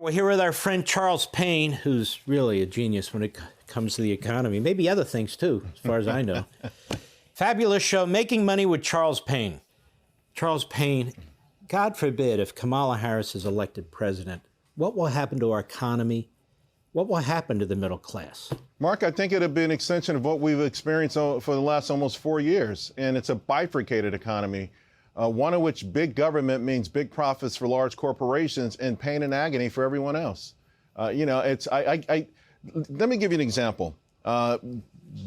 We're here with our friend Charles Payne, who's really a genius when it comes to the economy. Maybe other things, too, as far as I know. Fabulous show, Making Money with Charles Payne. Charles Payne, God forbid if Kamala Harris is elected president, what will happen to our economy? What will happen to the middle class? Mark, I think it'll be an extension of what we've experienced for the last almost 4 years, and it's a bifurcated economy. One of which big government means big profits for large corporations and pain and agony for everyone else. Let me give you an example.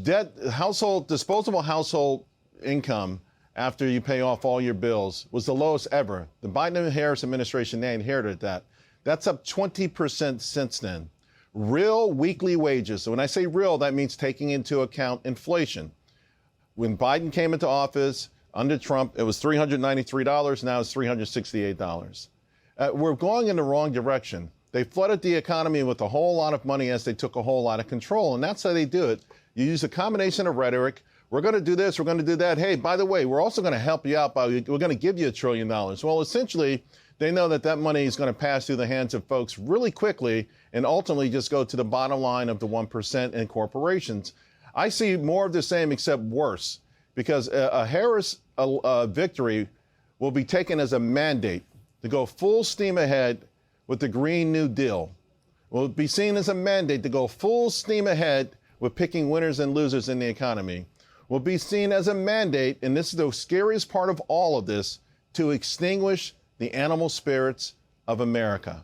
Disposable household income after you pay off all your bills was the lowest ever. The Biden-Harris administration, they inherited that. That's up 20% since then. Real weekly wages. So when I say real, that means taking into account inflation. When Biden came into office, under Trump, it was $393. Now it's $368. We're going in the wrong direction. They flooded the economy with a whole lot of money as they took a whole lot of control. And that's how they do it. You use a combination of rhetoric. We're going to do this. We're going to do that. Hey, by the way, we're also going to help you out. We're going to give you $1 trillion. Well, essentially, they know that that money is going to pass through the hands of folks really quickly and ultimately just go to the bottom line of the 1% in corporations. I see more of the same except worse. Because a Harris victory will be taken as a mandate to go full steam ahead with the Green New Deal. Will be seen as a mandate to go full steam ahead with picking winners and losers in the economy. Will be seen as a mandate, and this is the scariest part of all of this, to extinguish the animal spirits of America.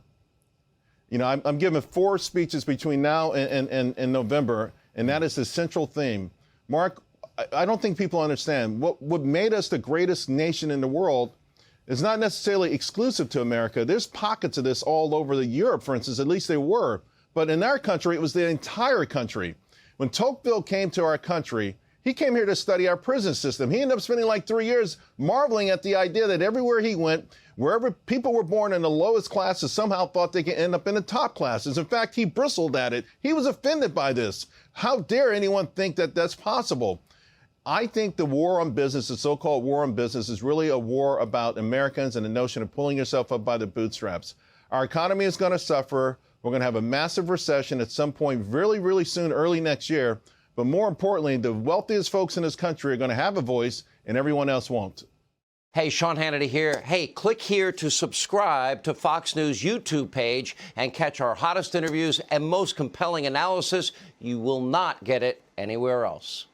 You know, I'm giving 4 speeches between now and November, and that is the central theme. Mark, I don't think people understand. What made us the greatest nation in the world is not necessarily exclusive to America. There's pockets of this all over Europe, for instance, at least they were. But in our country, it was the entire country. When Tocqueville came to our country, he came here to study our prison system. He ended up spending like 3 years marveling at the idea that everywhere he went, wherever people were born in the lowest classes, somehow thought they could end up in the top classes. In fact, he bristled at it. He was offended by this. How dare anyone think that that's possible? I think the war on business, the so-called war on business, is really a war about Americans and the notion of pulling yourself up by the bootstraps. Our economy is going to suffer. We're going to have a massive recession at some point really, really soon, early next year. But more importantly, the wealthiest folks in this country are going to have a voice and everyone else won't. Hey, Sean Hannity here. Hey, click here to subscribe to Fox News YouTube page and catch our hottest interviews and most compelling analysis. You will not get it anywhere else.